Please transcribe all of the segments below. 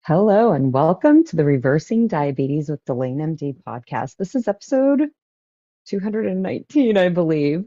Hello and welcome to the Reversing Diabetes with Delane MD podcast. This is episode 219, I believe.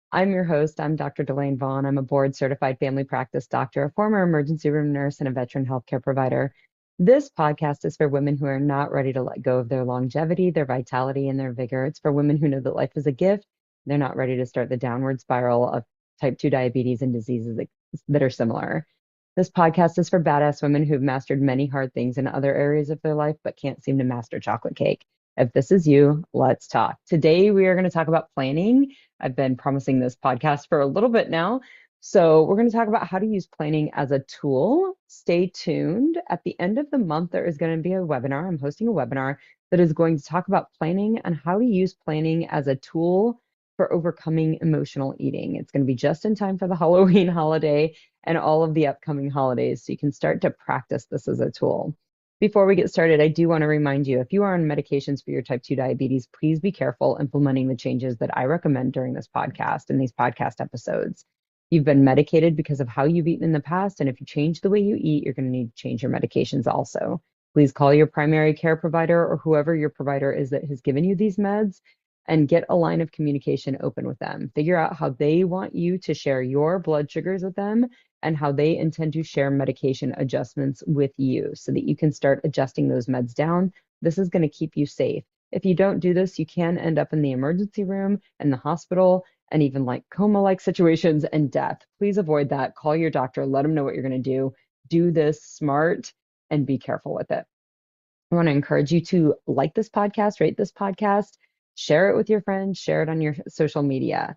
I'm your host. I'm Dr. Delane Vaughn. I'm a board certified family practice doctor, a former emergency room nurse, and a veteran healthcare provider. This podcast is for women who are not ready to let go of their longevity, their vitality, and their vigor. It's for women who know that life is a gift. They're not ready to start the downward spiral of type 2 diabetes and diseases that are similar. This podcast is for badass women who've mastered many hard things in other areas of their life, but can't seem to master chocolate cake. If this is you, let's talk. Today, we are going to talk about planning. I've been promising this podcast for a little bit now. So, we're going to talk about how to use planning as a tool. Stay tuned. At the end of the month, there is going to be a webinar. I'm hosting a webinar that is going to talk about planning and how to use planning as a tool for overcoming emotional eating. It's going to be just in time for the Halloween holiday and all of the upcoming holidays, so you can start to practice this as a tool. Before we get started, I do want to remind you, if you are on medications for your type 2 diabetes, please be careful implementing the changes that I recommend during this podcast and these podcast episodes. You've been medicated because of how you've eaten in the past, and if you change the way you eat, you're going to need to change your medications also. Please call your primary care provider or whoever your provider is that has given you these meds and get a line of communication open with them. Figure out how they want you to share your blood sugars with them and how they intend to share medication adjustments with you so that you can start adjusting those meds down. This is going to keep you safe. If you don't do this, you can end up in the emergency room and the hospital and even like coma-like situations and death. Please avoid that. Call your doctor, let them know what you're going to do. Do this smart and be careful with it. I want to encourage you to like this podcast, rate this podcast, share it with your friends, share it on your social media.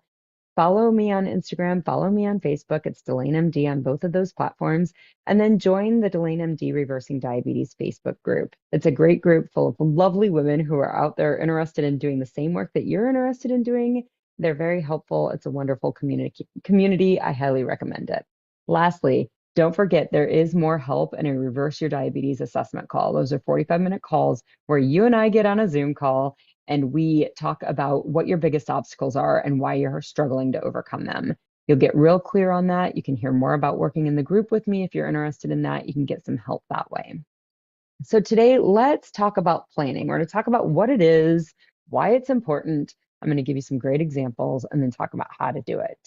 Follow me on Instagram, follow me on Facebook. It's Delane MD on both of those platforms. And then join the Delane MD Reversing Diabetes Facebook group. It's a great group full of lovely women who are out there interested in doing the same work that you're interested in doing. They're very helpful. It's a wonderful community. I highly recommend it. Lastly, don't forget there is more help in a Reverse Your Diabetes assessment call. Those are 45-minute calls where you and I get on a Zoom call and we talk about what your biggest obstacles are and why you're struggling to overcome them. You'll get real clear on that. You can hear more about working in the group with me if you're interested in that. You can get some help that way. So today, let's talk about planning. We're going to talk about what it is, why it's important. I'm going to give you some great examples and then talk about how to do it.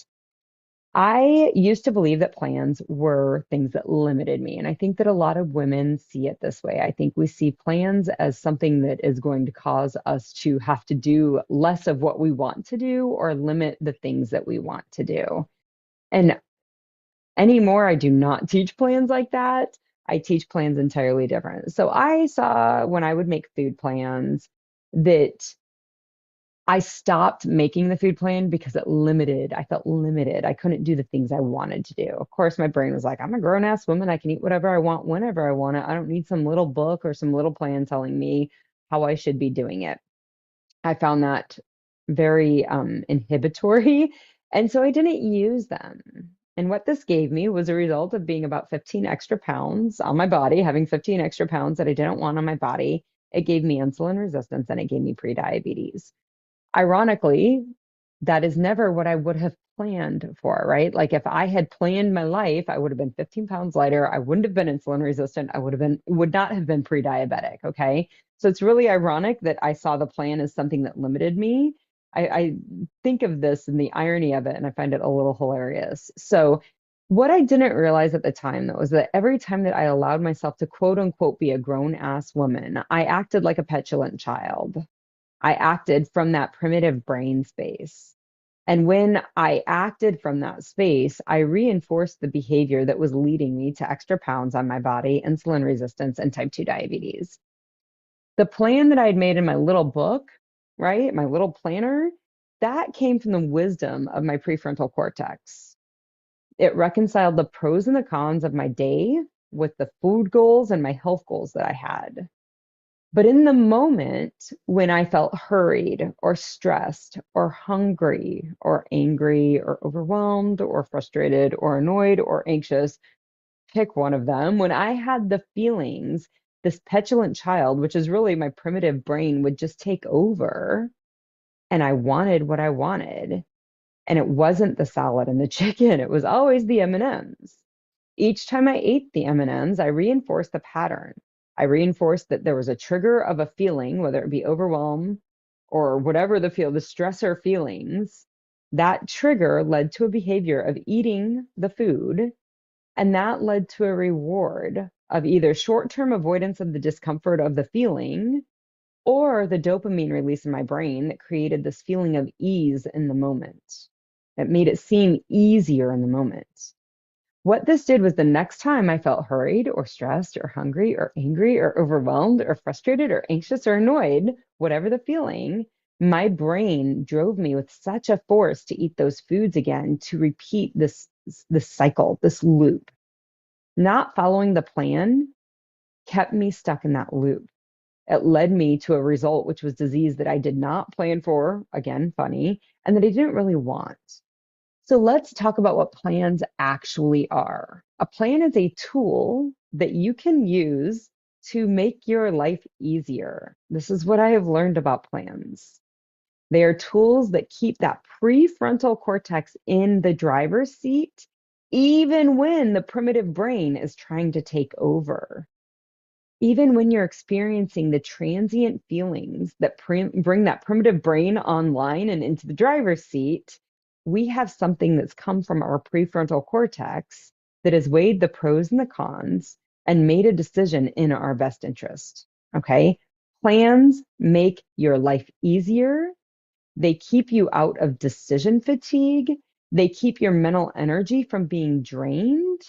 I used to believe that plans were things that limited me. And I think that a lot of women see it this way. I think we see plans as something that is going to cause us to have to do less of what we want to do or limit the things that we want to do. And anymore, I do not teach plans like that. I teach plans entirely different. So I saw when I would make food plans that I stopped making the food plan because I felt limited. I couldn't do the things I wanted to do. Of course, my brain was like, I'm a grown ass woman. I can eat whatever I want whenever I want it. I don't need some little book or some little plan telling me how I should be doing it. I found that very inhibitory. And so I didn't use them. And what this gave me was a result of being about 15 extra pounds on my body, having 15 extra pounds that I didn't want on my body. It gave me insulin resistance and it gave me prediabetes. Ironically, that is never what I would have planned for, right? Like if I had planned my life, I would have been 15 pounds lighter. I wouldn't have been insulin resistant. Would not have been pre-diabetic. Okay. So it's really ironic that I saw the plan as something that limited me. I think of this and the irony of it, and I find it a little hilarious. So what I didn't realize at the time, though, was that every time that I allowed myself to quote unquote be a grown ass woman, I acted like a petulant child. I acted from that primitive brain space. And when I acted from that space, I reinforced the behavior that was leading me to extra pounds on my body, insulin resistance, and type 2 diabetes. The plan that I had made in my little book, right, my little planner, that came from the wisdom of my prefrontal cortex. It reconciled the pros and the cons of my day with the food goals and my health goals that I had. But in the moment when I felt hurried or stressed or hungry or angry or overwhelmed or frustrated or annoyed or anxious, pick one of them, when I had the feelings, this petulant child, which is really my primitive brain, would just take over. And I wanted what I wanted. And it wasn't the salad and the chicken. It was always the M&Ms. Each time I ate the M&Ms, I reinforced the pattern. I reinforced that there was a trigger of a feeling, whether it be overwhelm or whatever the stressor feelings. That trigger led to a behavior of eating the food, and that led to a reward of either short-term avoidance of the discomfort of the feeling or the dopamine release in my brain that created this feeling of ease in the moment. It made it seem easier in the moment. What this did was the next time I felt hurried or stressed or hungry or angry or overwhelmed or frustrated or anxious or annoyed, whatever the feeling, my brain drove me with such a force to eat those foods again, to repeat this cycle, this loop. Not following the plan kept me stuck in that loop. It led me to a result, which was disease that I did not plan for, again, funny, and that I didn't really want. So let's talk about what plans actually are. A plan is a tool that you can use to make your life easier. This is what I have learned about plans. They are tools that keep that prefrontal cortex in the driver's seat, even when the primitive brain is trying to take over. Even when you're experiencing the transient feelings that bring that primitive brain online and into the driver's seat, we have something that's come from our prefrontal cortex that has weighed the pros and the cons and made a decision in our best interest. Okay. Plans make your life easier. They keep you out of decision fatigue. They keep your mental energy from being drained.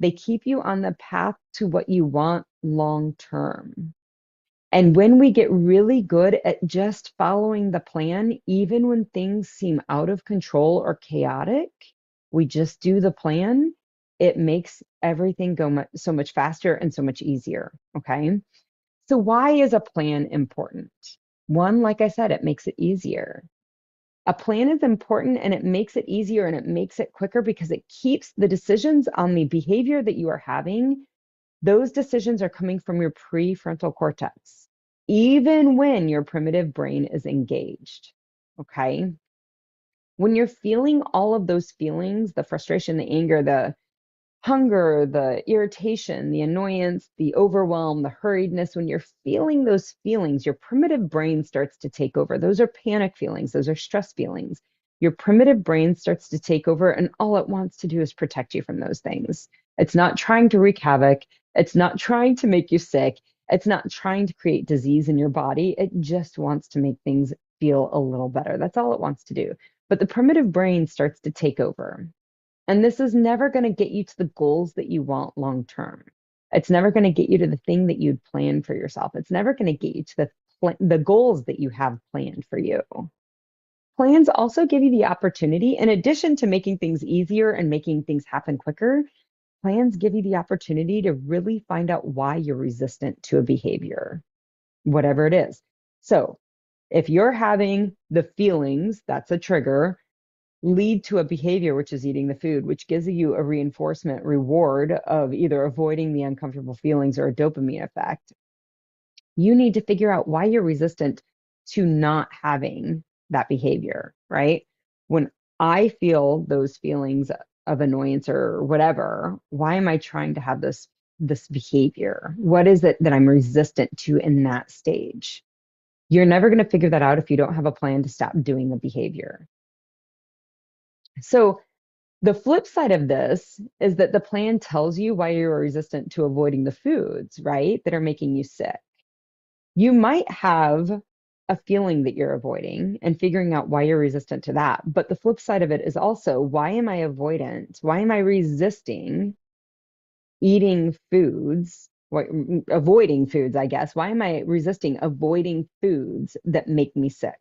They keep you on the path to what you want long term. And when we get really good at just following the plan, even when things seem out of control or chaotic, we just do the plan. It makes everything go so much faster and so much easier. Okay. So, why is a plan important? One, like I said, it makes it easier. A plan is important and it makes it easier and it makes it quicker because it keeps the decisions on the behavior that you are having. Those decisions are coming from your prefrontal cortex, even when your primitive brain is engaged. Okay. When you're feeling all of those feelings, the frustration, the anger, the hunger, the irritation, the annoyance, the overwhelm, the hurriedness, when you're feeling those feelings, your primitive brain starts to take over. Those are panic feelings, those are stress feelings. Your primitive brain starts to take over, and all it wants to do is protect you from those things. It's not trying to wreak havoc. It's not trying to make you sick. It's not trying to create disease in your body. It just wants to make things feel a little better. That's all it wants to do. But the primitive brain starts to take over. And this is never going to get you to the goals that you want long term. It's never going to get you to the thing that you'd planned for yourself. It's never going to get you to the goals that you have planned for you. Plans also give you the opportunity, in addition to making things easier and making things happen quicker, plans give you the opportunity to really find out why you're resistant to a behavior, whatever it is. So if you're having the feelings, that's a trigger, lead to a behavior, which is eating the food, which gives you a reinforcement reward of either avoiding the uncomfortable feelings or a dopamine effect. You need to figure out why you're resistant to not having that behavior, right? When I feel those feelings of annoyance or whatever, why am I trying to have this behavior? What is it that I'm resistant to in that stage? You're never going to figure that out if you don't have a plan to stop doing the behavior. So the flip side of this is that the plan tells you why you're resistant to avoiding the foods, right, that are making you sick. You might have a feeling that you're avoiding and figuring out why you're resistant to that. But the flip side of it is also, why am I avoidant? Why am I resisting eating foods, avoiding foods, I guess? Why am I resisting avoiding foods that make me sick?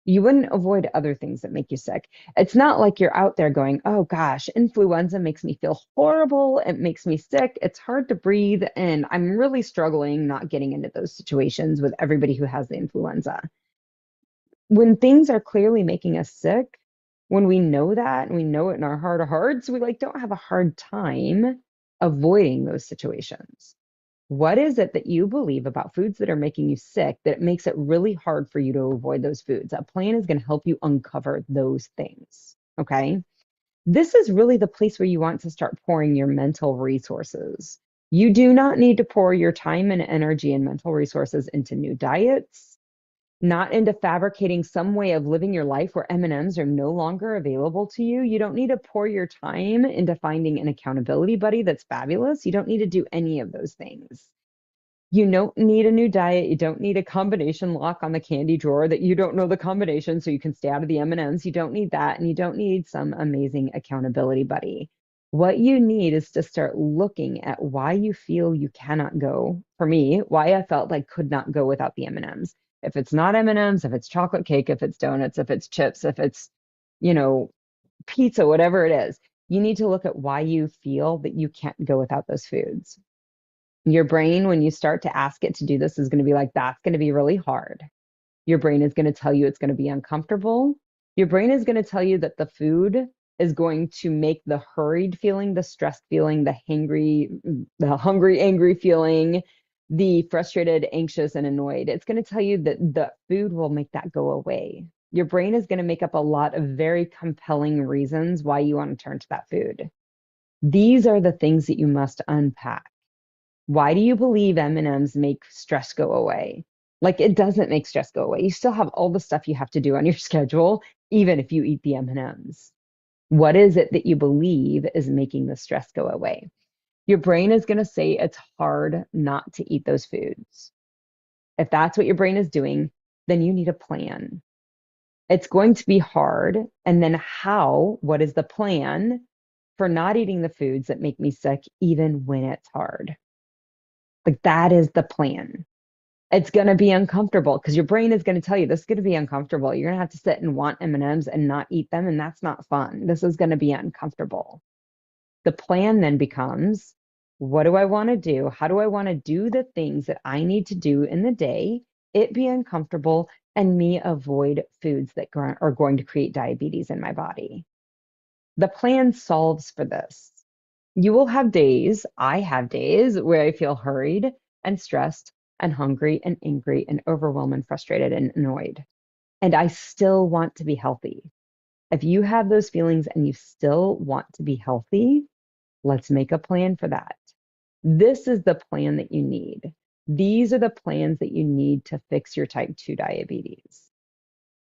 You wouldn't avoid other things that make you sick. It's not like you're out there going, oh gosh, influenza makes me feel horrible. It makes me sick. It's hard to breathe. And I'm really struggling not getting into those situations with everybody who has the influenza. When things are clearly making us sick, when we know that and we know it in our heart of hearts, we don't have a hard time avoiding those situations. What is it that you believe about foods that are making you sick that it makes it really hard for you to avoid those foods? A plan is going to help you uncover those things. Okay. This is really the place where you want to start pouring your mental resources. You do not need to pour your time and energy and mental resources into new diets, not into fabricating some way of living your life where M&Ms are no longer available to you. You don't need to pour your time into finding an accountability buddy that's fabulous. You don't need to do any of those things. You don't need a new diet. You don't need a combination lock on the candy drawer that you don't know the combination so you can stay out of the M&Ms. You don't need that. And you don't need some amazing accountability buddy. What you need is to start looking at why you feel you cannot go. For me, why I felt like could not go without the M&Ms. If it's not M&Ms, if it's chocolate cake, if it's donuts, if it's chips, if it's, you know, pizza, whatever it is, you need to look at why you feel that you can't go without those foods. Your brain, when you start to ask it to do this, is going to be like, that's going to be really hard. Your brain is going to tell you it's going to be uncomfortable. Your brain is going to tell you that the food is going to make the hurried feeling, the stressed feeling, the hungry, angry feeling, the frustrated, anxious, and annoyed. It's going to tell you that the food will make that go away. Your brain is going to make up a lot of very compelling reasons why you want to turn to that food. These are the things that you must unpack. Why do you believe M&Ms make stress go away? Like, it doesn't make stress go away. You still have all the stuff you have to do on your schedule, even if you eat the M&Ms. What is it that you believe is making the stress go away? Your brain is going to say it's hard not to eat those foods. If that's what your brain is doing, then you need a plan. It's going to be hard. And then what is the plan for not eating the foods that make me sick, even when it's hard? Like, that is the plan. It's going to be uncomfortable because your brain is going to tell you this is going to be uncomfortable. You're going to have to sit and want M&Ms and not eat them, and that's not fun. This is going to be uncomfortable. The plan then becomes, what do I want to do? How do I want to do the things that I need to do in the day, it be uncomfortable, and me avoid foods that are going to create diabetes in my body? The plan solves for this. You will have days, I have days where I feel hurried and stressed and hungry and angry and overwhelmed and frustrated and annoyed. And I still want to be healthy. If you have those feelings and you still want to be healthy, let's make a plan for that. This is the plan that you need. These are the plans that you need to fix your type 2 diabetes.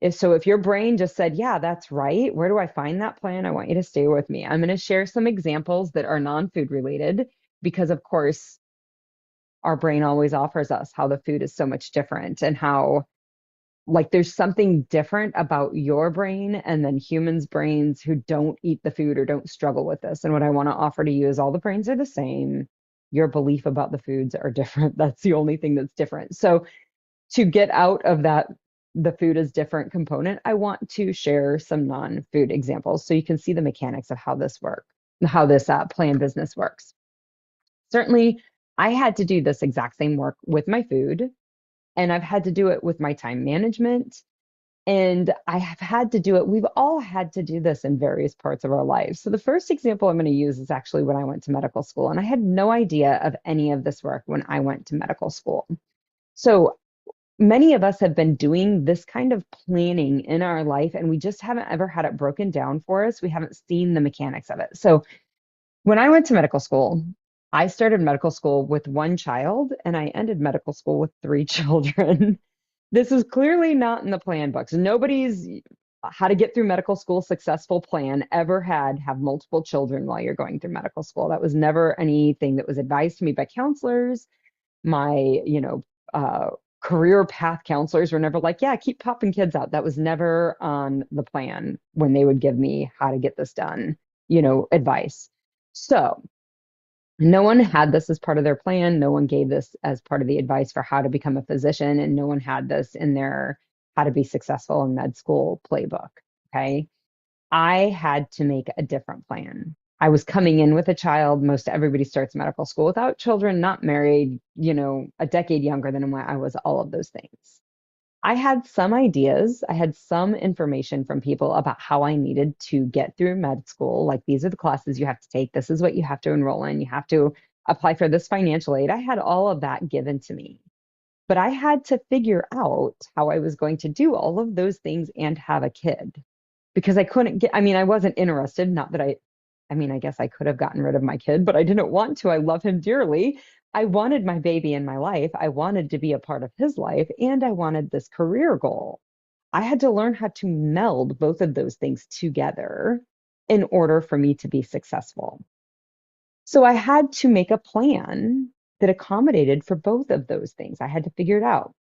If your brain just said, yeah, that's right, where do I find that plan? I want you to stay with me. I'm going to share some examples that are non-food related because, of course, our brain always offers us how the food is so much different and how, like, there's something different about your brain and then humans' brains who don't eat the food or don't struggle with this. And what I want to offer to you is all the brains are the same. Your belief about the foods are different. That's the only thing that's different. So to get out of that, the food is different component, I want to share some non-food examples so you can see the mechanics of how this plan business works. Certainly, I had to do this exact same work with my food, and I've had to do it with my time management. And I have had to do it. We've all had to do this in various parts of our lives. So the first example I'm going to use is actually when I went to medical school, and I had no idea of any of this work when I went to medical school. So many of us have been doing this kind of planning in our life, and we just haven't ever had it broken down for us. We haven't seen the mechanics of it. So when I went to medical school, I started medical school with one child, and I ended medical school with three children. This is clearly not in the plan books. Nobody's how to get through medical school successful plan ever have multiple children while you're going through medical school. That was never anything that was advised to me by counselors. My, career path counselors were never like, yeah, keep popping kids out. That was never on the plan when they would give me how to get this done, advice. So no one had this as part of their plan. No one gave this as part of the advice for how to become a physician. And no one had this in their how to be successful in med school playbook. Okay. I had to make a different plan. I was coming in with a child. Most everybody starts medical school without children, not married, a decade younger than I was, all of those things. I had some ideas. I had some information from people about how I needed to get through med school. Like, these are the classes you have to take. This is what you have to enroll in. You have to apply for this financial aid. I had all of that given to me. But I had to figure out how I was going to do all of those things and have a kid because I couldn't I wasn't interested. Not that I mean, I guess I could have gotten rid of my kid, but I didn't want to. I love him dearly. I wanted my baby in my life. I wanted to be a part of his life, and I wanted this career goal. I had to learn how to meld both of those things together in order for me to be successful. So I had to make a plan that accommodated for both of those things. I had to figure it out.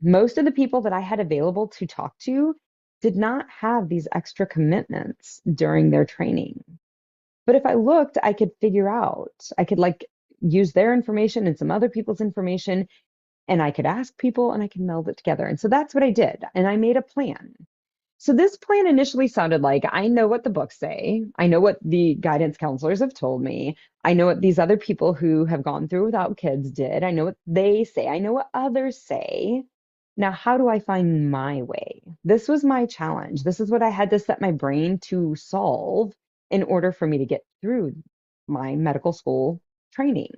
Most of the people that I had available to talk to did not have these extra commitments during their training. But if I looked, I could figure out, I could like use their information and some other people's information, and I could ask people and I could meld it together. And so that's what I did. And I made a plan. So this plan initially sounded like I know what the books say. I know what the guidance counselors have told me. I know what these other people who have gone through without kids did. I know what they say. I know what others say. Now, how do I find my way? This was my challenge. This is what I had to set my brain to solve in order for me to get through my medical school training.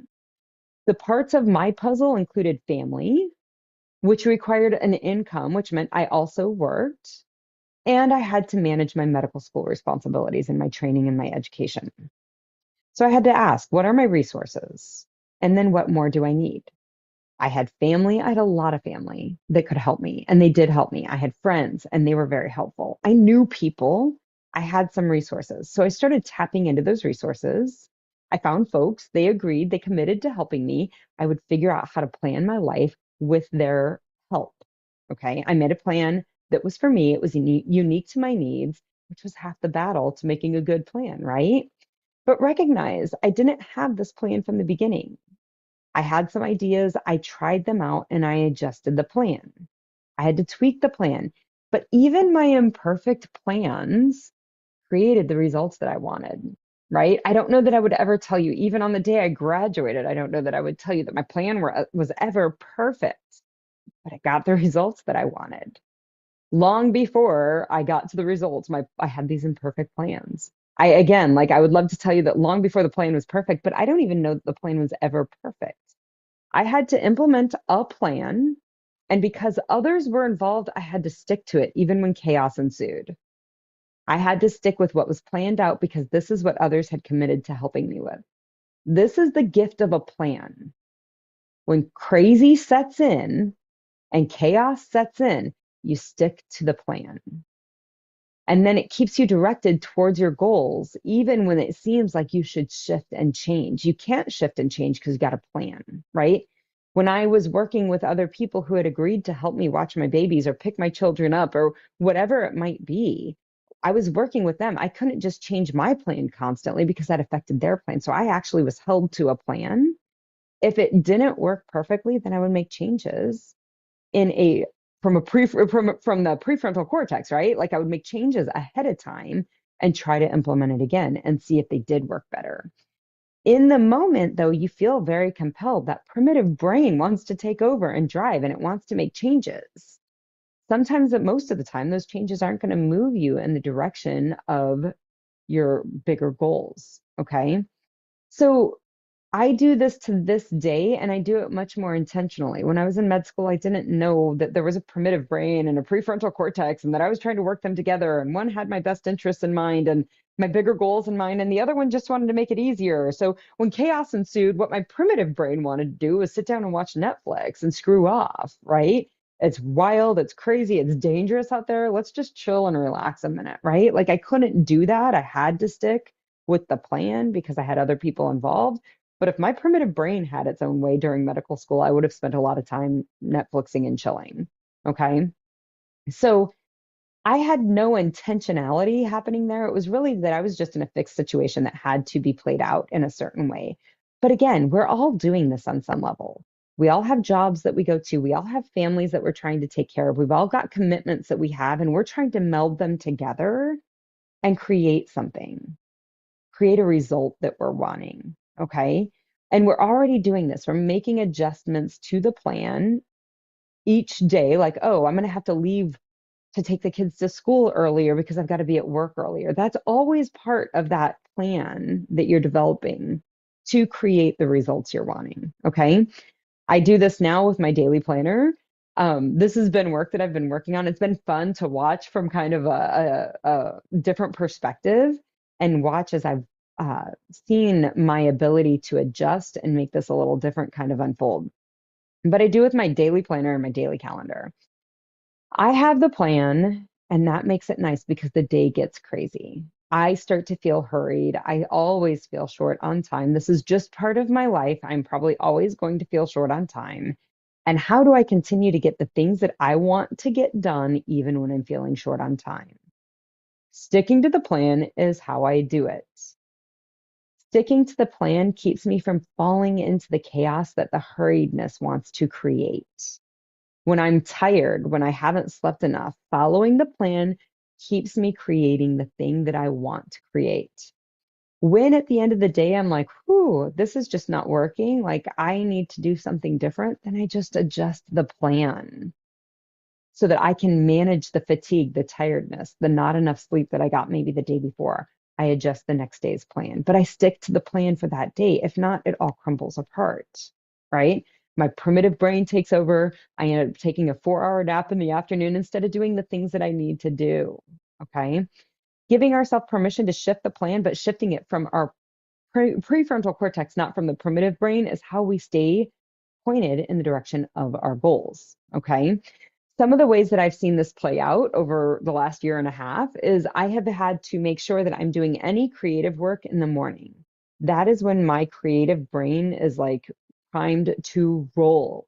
The parts of my puzzle included family, which required an income, which meant I also worked. And I had to manage my medical school responsibilities and my training and my education. So I had to ask, what are my resources? And then what more do I need? I had family. I had a lot of family that could help me, and they did help me. I had friends, and they were very helpful. I knew people. I had some resources. So I started tapping into those resources. I found folks, they agreed, they committed to helping me. I would figure out how to plan my life with their help. Okay. I made a plan that was for me. It was unique to my needs, which was half the battle to making a good plan, right? But recognize I didn't have this plan from the beginning. I had some ideas, I tried them out, and I adjusted the plan. I had to tweak the plan. But even my imperfect plans created the results that I wanted, right? I don't know that I would ever tell you, even on the day I graduated, I don't know that I would tell you that my plan was ever perfect, but I got the results that I wanted. Long before I got to the results, I had these imperfect plans. I again, like I would love to tell you that long before the plan was perfect, but I don't even know that the plan was ever perfect. I had to implement a plan, and because others were involved, I had to stick to it even when chaos ensued. I had to stick with what was planned out because this is what others had committed to helping me with. This is the gift of a plan. When crazy sets in and chaos sets in, you stick to the plan. And then it keeps you directed towards your goals, even when it seems like you should shift and change. You can't shift and change because you got a plan, right? When I was working with other people who had agreed to help me watch my babies or pick my children up or whatever it might be, I was working with them. I couldn't just change my plan constantly because that affected their plan. So I actually was held to a plan. If it didn't work perfectly, then I would make changes in a from the prefrontal cortex, right? Like I would make changes ahead of time and try to implement it again and see if they did work better. In the moment, though, you feel very compelled. That primitive brain wants to take over and drive, and it wants to make changes. Sometimes, but most of the time, those changes aren't going to move you in the direction of your bigger goals. Okay. So I do this to this day, and I do it much more intentionally. When I was in med school, I didn't know that there was a primitive brain and a prefrontal cortex, and that I was trying to work them together. And one had my best interests in mind and my bigger goals in mind, and the other one just wanted to make it easier. So when chaos ensued, what my primitive brain wanted to do was sit down and watch Netflix and screw off, right? It's wild, it's crazy, it's dangerous out there. Let's just chill and relax a minute, right? Like I couldn't do that. I had to stick with the plan because I had other people involved. But if my primitive brain had its own way during medical school, I would have spent a lot of time Netflixing and chilling. Okay. So I had no intentionality happening there. It was really that I was just in a fixed situation that had to be played out in a certain way. But again, we're all doing this on some level. We all have jobs that we go to. We all have families that we're trying to take care of. We've all got commitments that we have, and we're trying to meld them together and create something, create a result that we're wanting. Okay. And we're already doing this. We're making adjustments to the plan each day, like, oh, I'm going to have to leave to take the kids to school earlier because I've got to be at work earlier. That's always part of that plan that you're developing to create the results you're wanting. Okay. I do this now with my daily planner. This has been work that I've been working on. It's been fun to watch from kind of a different perspective and watch as I've seen my ability to adjust and make this a little different kind of unfold. But I do with my daily planner and my daily calendar. I have the plan, and that makes it nice because the day gets crazy. I start to feel hurried. I always feel short on time. This is just part of my life. I'm probably always going to feel short on time. And how do I continue to get the things that I want to get done even when I'm feeling short on time? Sticking to the plan is how I do it. Sticking to the plan keeps me from falling into the chaos that the hurriedness wants to create. When I'm tired, when I haven't slept enough, following the plan keeps me creating the thing that I want to create. When at the end of the day, I'm like, whew, this is just not working, like I need to do something different, then I just adjust the plan so that I can manage the fatigue, the tiredness, the not enough sleep that I got maybe the day before. I adjust the next day's plan, but I stick to the plan for that day. If not, it all crumbles apart, right? My primitive brain takes over. I end up taking a 4 hour nap in the afternoon instead of doing the things that I need to do. Okay. Giving ourselves permission to shift the plan, but shifting it from our prefrontal cortex, not from the primitive brain, is how we stay pointed in the direction of our goals. Okay. Some of the ways that I've seen this play out over the last year and a half is I have had to make sure that I'm doing any creative work in the morning. That is when my creative brain is like primed to roll.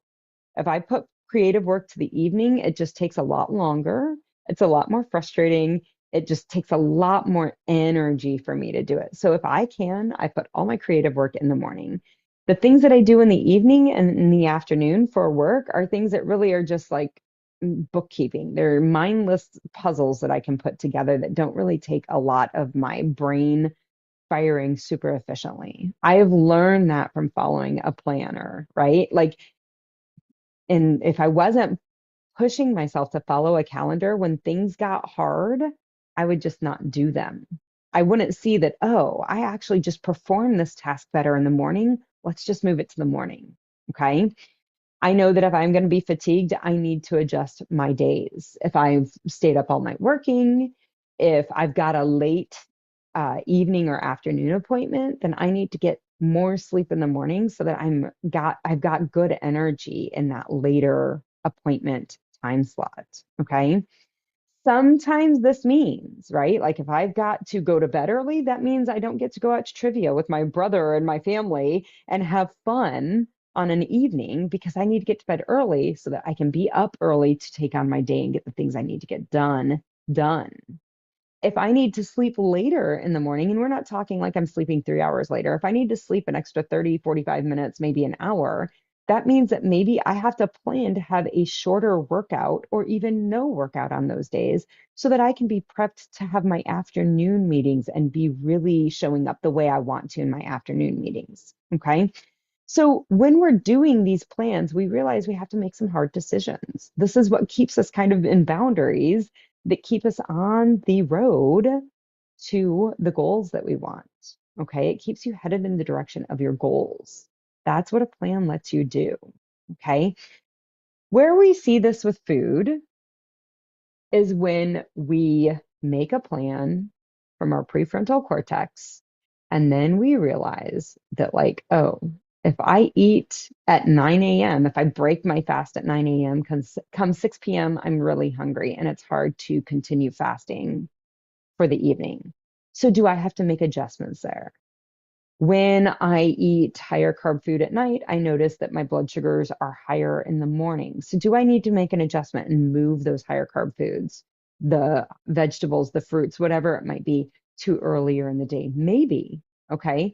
If I put creative work to the evening, it just takes a lot longer. It's a lot more frustrating. It just takes a lot more energy for me to do it. So if I can, I put all my creative work in the morning. The things that I do in the evening and in the afternoon for work are things that really are just like bookkeeping. They're mindless puzzles that I can put together that don't really take a lot of my brain firing super efficiently. I have learned that from following a planner, right? Like, and if I wasn't pushing myself to follow a calendar, when things got hard, I would just not do them. I wouldn't see that, oh, I actually just perform this task better in the morning. Let's just move it to the morning. Okay. I know that if I'm going to be fatigued, I need to adjust my days. If I've stayed up all night working, if I've got a late evening or afternoon appointment, then I need to get more sleep in the morning so that I've got good energy in that later appointment time slot. Okay. Sometimes this means, right? Like if I've got to go to bed early, that means I don't get to go out to trivia with my brother and my family and have fun on an evening because I need to get to bed early so that I can be up early to take on my day and get the things I need to get done. If I need to sleep later in the morning, and we're not talking like I'm sleeping 3 hours later, if I need to sleep an extra 30, 45 minutes, maybe an hour, that means that maybe I have to plan to have a shorter workout or even no workout on those days so that I can be prepped to have my afternoon meetings and be really showing up the way I want to in my afternoon meetings. Okay. So when we're doing these plans, we realize we have to make some hard decisions. This is what keeps us kind of in boundaries that keep us on the road to the goals that we want. Okay. It keeps you headed in the direction of your goals. That's what a plan lets you do. Okay. Where we see this with food is when we make a plan from our prefrontal cortex, and then we realize that, like, oh, if I eat at 9 a.m., if I break my fast at 9 a.m., come 6 p.m., I'm really hungry and it's hard to continue fasting for the evening. So, do I have to make adjustments there? When I eat higher carb food at night, I notice that my blood sugars are higher in the morning. So, do I need to make an adjustment and move those higher carb foods, the vegetables, the fruits, whatever it might be, to earlier in the day? Maybe. Okay.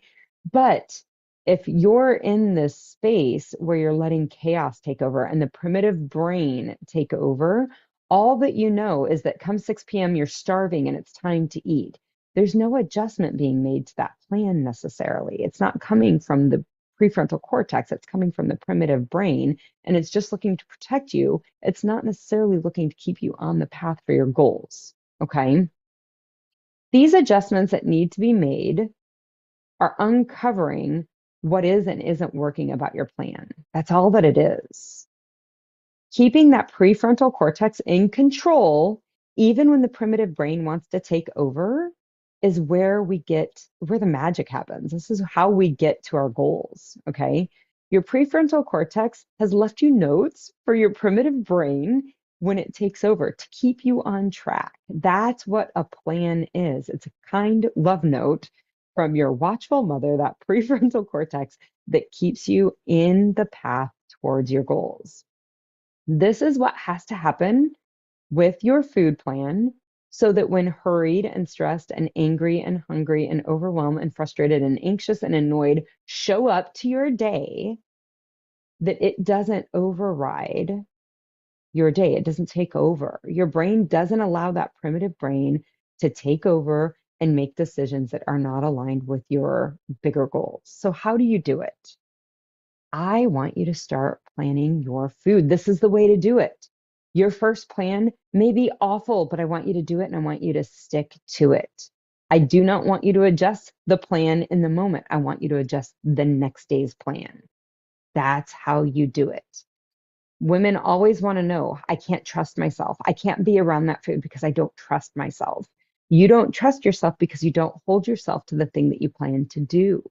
But if you're in this space where you're letting chaos take over and the primitive brain take over, all that you know is that come 6 p.m., you're starving and it's time to eat. There's no adjustment being made to that plan necessarily. It's not coming from the prefrontal cortex, it's coming from the primitive brain, and it's just looking to protect you. It's not necessarily looking to keep you on the path for your goals. Okay. These adjustments that need to be made are uncovering what is and isn't working about your plan. That's all that it is. Keeping that prefrontal cortex in control, even when the primitive brain wants to take over, is where the magic happens. This is how we get to our goals, okay? Your prefrontal cortex has left you notes for your primitive brain when it takes over to keep you on track. That's what a plan is. It's a kind love note from your watchful mother, that prefrontal cortex that keeps you in the path towards your goals. This is what has to happen with your food plan so that when hurried and stressed and angry and hungry and overwhelmed and frustrated and anxious and annoyed show up to your day, that it doesn't override your day. It doesn't take over. Your brain doesn't allow that primitive brain to take over and make decisions that are not aligned with your bigger goals. So, how do you do it? I want you to start planning your food. This is the way to do it. Your first plan may be awful, but I want you to do it and I want you to stick to it. I do not want you to adjust the plan in the moment. I want you to adjust the next day's plan. That's how you do it. Women always want to know, I can't trust myself. I can't be around that food because I don't trust myself. You don't trust yourself because you don't hold yourself to the thing that you plan to do.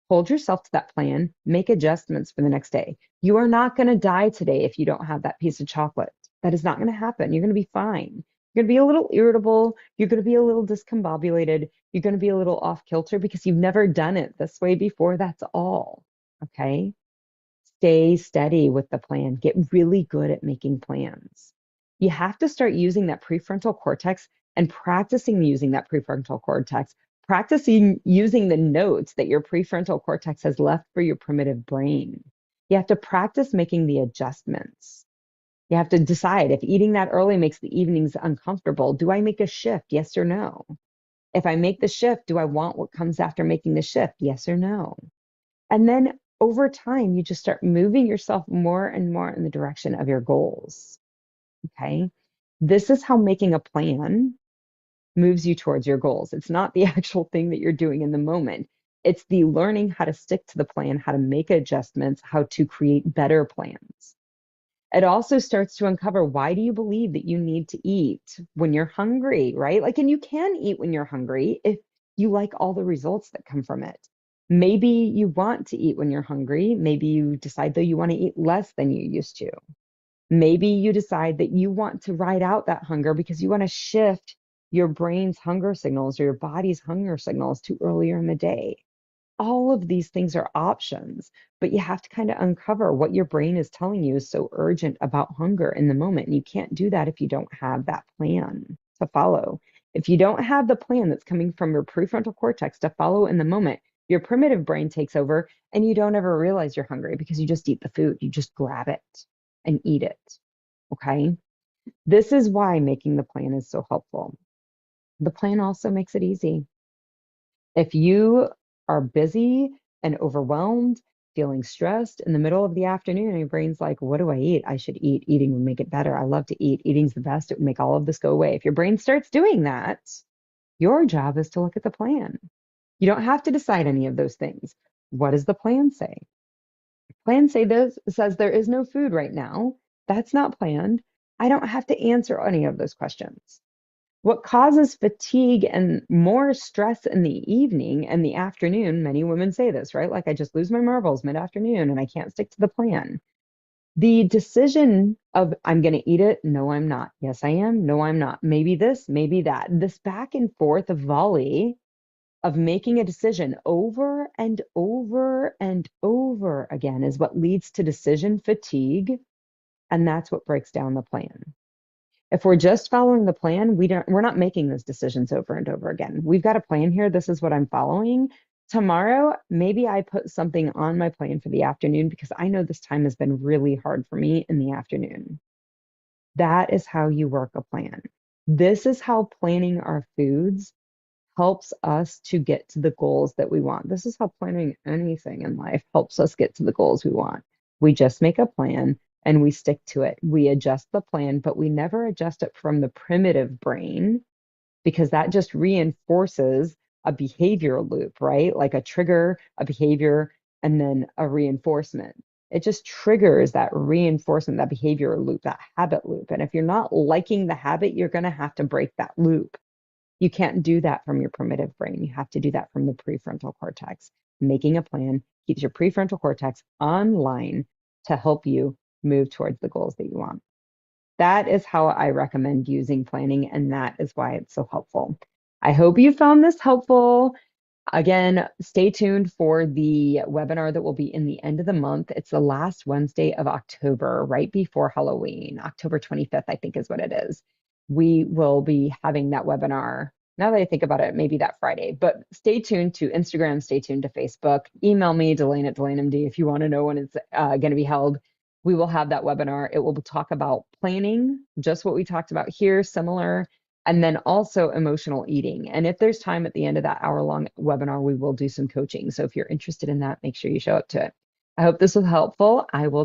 Hold yourself to that plan, make adjustments for the next day. You are not going to die today if you don't have that piece of chocolate. That is not going to happen. You're going to be fine. You're going to be a little irritable. You're going to be a little discombobulated. You're going to be a little off kilter because you've never done it this way before. That's all. Okay. Stay steady with the plan. Get really good at making plans. You have to start using that prefrontal cortex and practicing using that prefrontal cortex, practicing using the notes that your prefrontal cortex has left for your primitive brain. You have to practice making the adjustments. You have to decide if eating that early makes the evenings uncomfortable. Do I make a shift? Yes or no? If I make the shift, do I want what comes after making the shift? Yes or no? And then over time, you just start moving yourself more and more in the direction of your goals. Okay. This is how making a plan moves you towards your goals. It's not the actual thing that you're doing in the moment. It's the learning how to stick to the plan, how to make adjustments, how to create better plans. It also starts to uncover, why do you believe that you need to eat when you're hungry, right? Like, and you can eat when you're hungry if you like all the results that come from it. Maybe you want to eat when you're hungry. Maybe you decide, though, you want to eat less than you used to. Maybe you decide that you want to ride out that hunger because you want to shift your brain's hunger signals or your body's hunger signals to earlier in the day. All of these things are options, but you have to kind of uncover what your brain is telling you is so urgent about hunger in the moment. And you can't do that if you don't have that plan to follow. If you don't have the plan that's coming from your prefrontal cortex to follow in the moment, your primitive brain takes over and you don't ever realize you're hungry because you just eat the food. You just grab it and eat it. Okay. This is why making the plan is so helpful. The plan also makes it easy. If you are busy and overwhelmed, feeling stressed in the middle of the afternoon, and your brain's like, what do I eat? I should eat. Eating would make it better. I love to eat. Eating's the best. It would make all of this go away. If your brain starts doing that, your job is to look at the plan. You don't have to decide any of those things. What does the plan say? Plan says there is no food right now. That's not planned. I don't have to answer any of those questions. What causes fatigue and more stress in the evening and the afternoon, many women say this, right? Like, I just lose my marbles mid-afternoon and I can't stick to the plan. The decision of, I'm going to eat it. No, I'm not. Yes, I am. No, I'm not. Maybe this, maybe that. This back and forth of volley of making a decision over and over and over again is what leads to decision fatigue. And that's what breaks down the plan. If we're just following the plan, we're not making those decisions over and over again. We've got a plan here. This is what I'm following. Tomorrow, maybe I put something on my plan for the afternoon because I know this time has been really hard for me in the afternoon. That is how you work a plan. This is how planning our foods helps us to get to the goals that we want. This is how planning anything in life helps us get to the goals we want. We just make a plan and we stick to it. We adjust the plan, but we never adjust it from the primitive brain because that just reinforces a behavior loop, right? Like a trigger, a behavior, and then a reinforcement. It just triggers that reinforcement, that behavior loop, that habit loop. And if you're not liking the habit, you're going to have to break that loop. You can't do that from your primitive brain. You have to do that from the prefrontal cortex. Making a plan keeps your prefrontal cortex online to help you move towards the goals that you want. That is how I recommend using planning, and that is why it's so helpful. I hope you found this helpful. Again, stay tuned for the webinar that will be in the end of the month. It's the last Wednesday of October, right before Halloween. October 25th, I think is what it is. We will be having that webinar. Now that I think about it, maybe that Friday, but stay tuned to Instagram, stay tuned to Facebook. Email me, Delane at DelaneMD, if you want to know when it's going to be held. We will have that webinar. It will talk about planning, just what we talked about here, similar, and then also emotional eating. And if there's time at the end of that hour-long webinar, we will do some coaching. So if you're interested in that, make sure you show up to it. I hope this was helpful. I will